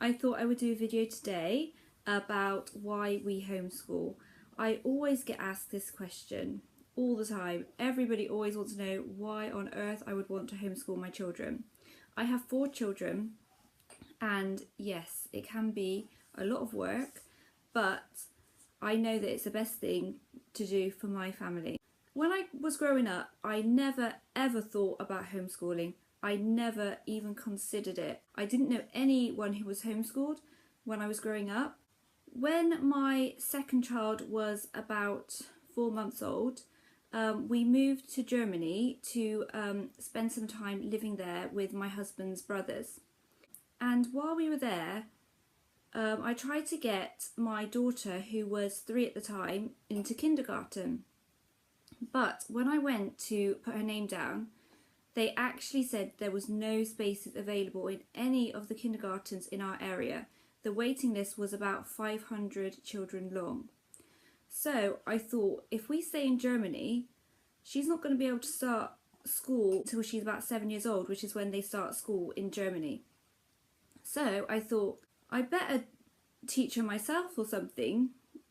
I thought I would do a video today about why we homeschool. I always get asked this question all the time. Everybody always wants to know why on earth I would want to homeschool my children. I have 4 children, and yes, it can be a lot of work, but I know that it's the best thing to do for my family. When I was growing up, I never ever thought about homeschooling. I never even considered it. I didn't know anyone who was homeschooled when I was growing up. When my second child was about 4 months old, we moved to Germany to spend some time living there with my husband's brothers. And while we were there, I tried to get my daughter, who was 3 at the time, into kindergarten. But when I went to put her name down, they actually said there was no spaces available in any of the kindergartens in our area. The waiting list was about 500 children long. So I thought, if we stay in Germany, she's not going to be able to start school until she's about 7 years old, which is when they start school in Germany. So I thought, I better teach her myself or something,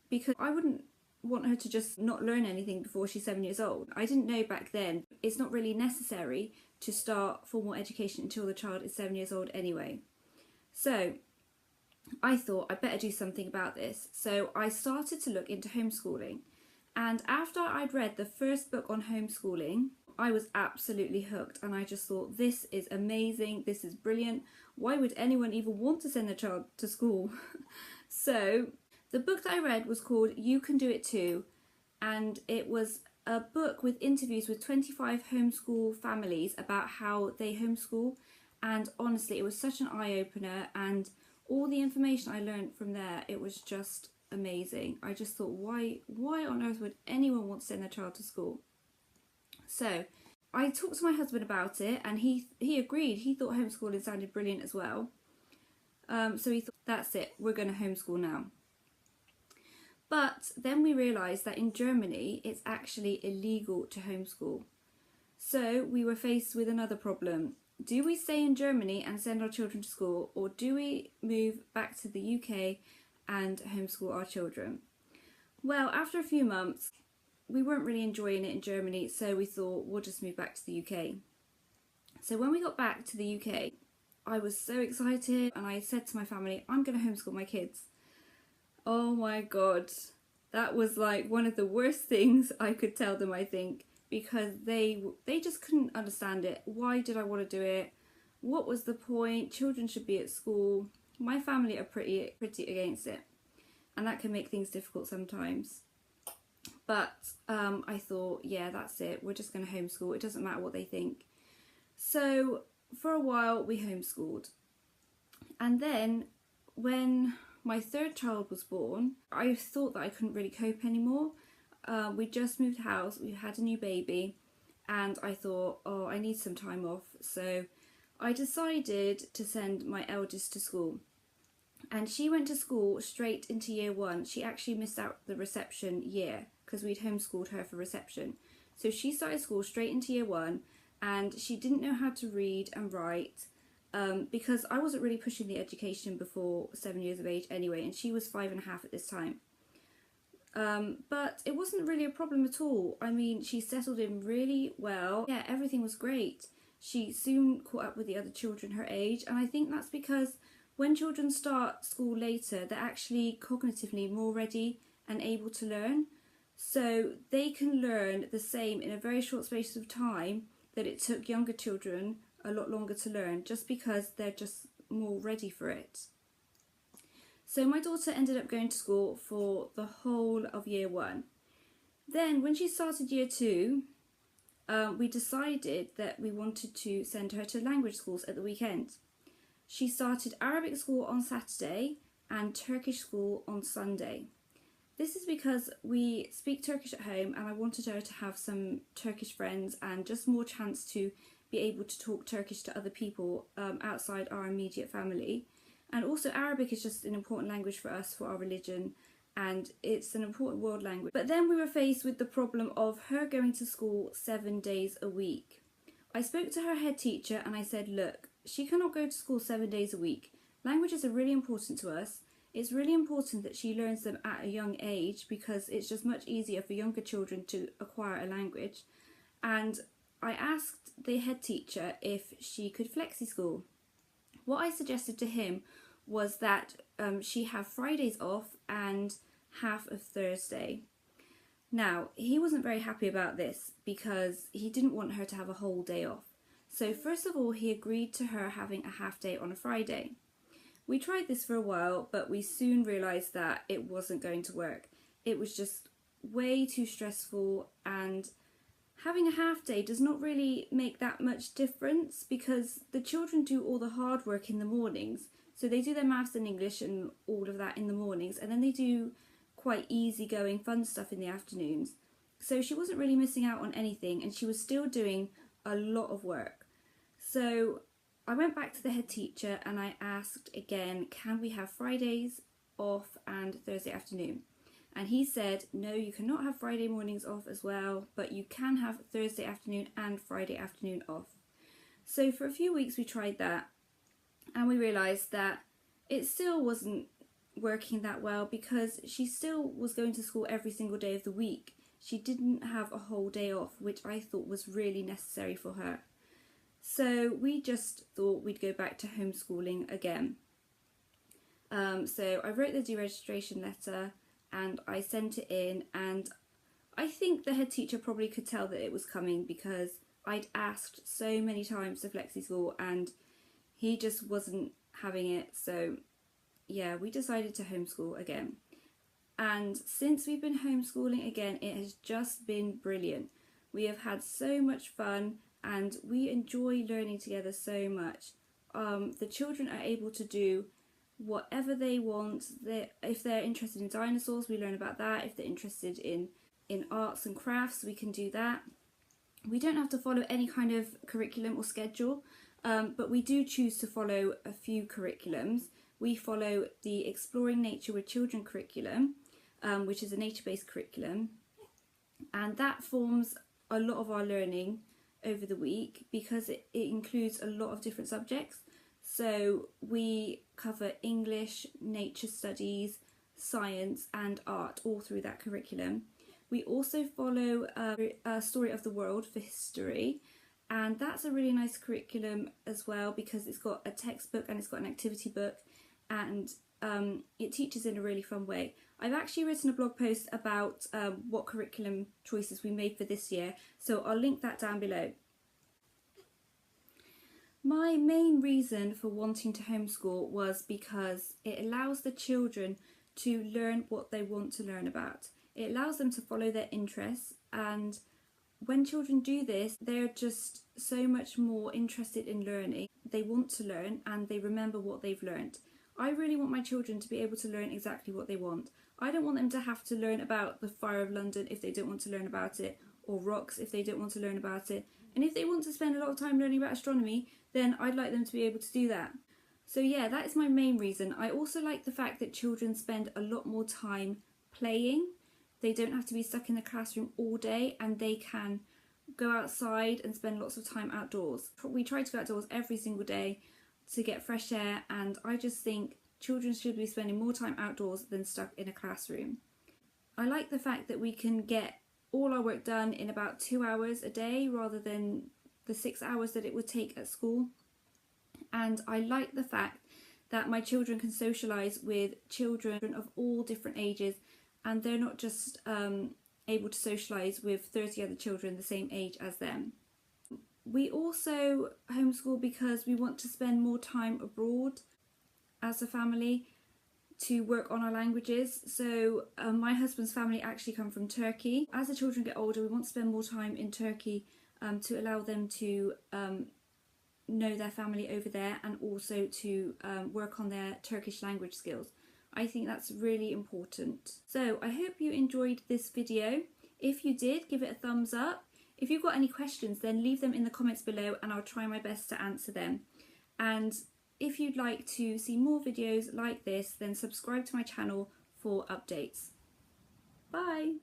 because I wouldn't want her to just not learn anything before she's 7 years old. I didn't know back then it's not really necessary to start formal education until the child is 7 years old anyway. So I thought I'd better do something about this. So I started to look into homeschooling, and after I'd read the first book on homeschooling, I was absolutely hooked, and I just thought, this is amazing, this is brilliant. Why would anyone even want to send their child to school? So the book that I read was called You Can Do It Too, and it was a book with interviews with 25 homeschool families about how they homeschool, and honestly it was such an eye-opener, and all the information I learned from there, it was just amazing. I just thought, why on earth would anyone want to send their child to school? So I talked to my husband about it, and he agreed. He thought homeschooling sounded brilliant as well. So he thought, that's it, we're going to homeschool now. But then we realised that in Germany it's actually illegal to homeschool. So we were faced with another problem. Do we stay in Germany and send our children to school, or do we move back to the UK and homeschool our children? Well, after a few months, we weren't really enjoying it in Germany, so we thought we'll just move back to the UK. So when we got back to the UK, I was so excited, and I said to my family, I'm going to homeschool my kids. Oh my god, that was like one of the worst things I could tell them, I think, because they just couldn't understand it. Why did I want to do it? What was the point? Children should be at school. My family are pretty against it, and that can make things difficult sometimes. But I thought, yeah, that's it, we're just going to homeschool. It doesn't matter what they think. So for a while we homeschooled, and then when my third child was born, I thought that I couldn't really cope anymore. We just moved house, we had a new baby, and I thought, oh, I need some time off. So I decided to send my eldest to school, and she went to school straight into year 1. She actually missed out the reception year because we'd homeschooled her for reception. So she started school straight into year 1, and she didn't know how to read and write, because I wasn't really pushing the education before 7 years of age anyway, and she was 5.5 at this time. But it wasn't really a problem at all. I mean, she settled in really well. Yeah, everything was great. She soon caught up with the other children her age, and I think that's because when children start school later, they're actually cognitively more ready and able to learn. So they can learn the same in a very short space of time that it took younger children a lot longer to learn, just because they're just more ready for it. So my daughter ended up going to school for the whole of year 1. Then when she started year 2, we decided that we wanted to send her to language schools at the weekend. She started Arabic school on Saturday and Turkish school on Sunday. This is because we speak Turkish at home, and I wanted her to have some Turkish friends and just more chance to be able to talk Turkish to other people outside our immediate family. And also Arabic is just an important language for us, for our religion, and it's an important world language. But then we were faced with the problem of her going to school 7 days a week. I spoke to her head teacher and I said, look, she cannot go to school 7 days a week. Languages are really important to us. It's really important that she learns them at a young age because it's just much easier for younger children to acquire a language. And I asked the head teacher if she could flexi school. What I suggested to him was that she have Fridays off and half of Thursday. Now, he wasn't very happy about this because he didn't want her to have a whole day off. So first of all, he agreed to her having a half day on a Friday. We tried this for a while, but we soon realised that it wasn't going to work. It was just way too stressful, and having a half day does not really make that much difference because the children do all the hard work in the mornings. So they do their maths and English and all of that in the mornings, and then they do quite easygoing fun stuff in the afternoons. So she wasn't really missing out on anything, and she was still doing a lot of work. So I went back to the head teacher and I asked again, can we have Fridays off and Thursday afternoon? And he said, no, you cannot have Friday mornings off as well, but you can have Thursday afternoon and Friday afternoon off. So for a few weeks we tried that, and we realised that it still wasn't working that well because she still was going to school every single day of the week. She didn't have a whole day off, which I thought was really necessary for her. So we just thought we'd go back to homeschooling again. So I wrote the deregistration letter and I sent it in, and I think the head teacher probably could tell that it was coming because I'd asked so many times to flexi school and he just wasn't having it. So yeah, we decided to homeschool again. And since we've been homeschooling again, it has just been brilliant. We have had so much fun and we enjoy learning together so much. The children are able to do whatever they want. If they're interested in dinosaurs, we learn about that. If they're interested in arts and crafts, we can do that. We don't have to follow any kind of curriculum or schedule, but we do choose to follow a few curriculums. We follow the Exploring Nature with Children curriculum, which is a nature-based curriculum, and that forms a lot of our learning over the week because it includes a lot of different subjects. So we cover English, nature studies, science and art all through that curriculum. We also follow a story of the world for history, and that's a really nice curriculum as well because it's got a textbook and it's got an activity book, and it teaches in a really fun way. I've actually written a blog post about what curriculum choices we made for this year, so I'll link that down below. My main reason for wanting to homeschool was because it allows the children to learn what they want to learn about. It allows them to follow their interests, and when children do this, they're just so much more interested in learning. They want to learn and they remember what they've learned. I really want my children to be able to learn exactly what they want. I don't want them to have to learn about the Fire of London if they don't want to learn about it, or rocks if they don't want to learn about it. And if they want to spend a lot of time learning about astronomy, then I'd like them to be able to do that. So yeah, that is my main reason. I also like the fact that children spend a lot more time playing. They don't have to be stuck in the classroom all day, and they can go outside and spend lots of time outdoors. We try to go outdoors every single day to get fresh air, and I just think children should be spending more time outdoors than stuck in a classroom. I like the fact that we can get all our work done in about 2 hours a day rather than the 6 hours that it would take at school. And I like the fact that my children can socialise with children of all different ages, and they're not just able to socialise with 30 other children the same age as them. We also homeschool because we want to spend more time abroad as a family to work on our languages. So my husband's family actually come from Turkey. As the children get older, we want to spend more time in Turkey to allow them to know their family over there, and also to work on their Turkish language skills. I think that's really important. So I hope you enjoyed this video. If you did, give it a thumbs up. If you've got any questions, then leave them in the comments below and I'll try my best to answer them. And if you'd like to see more videos like this, then subscribe to my channel for updates. Bye!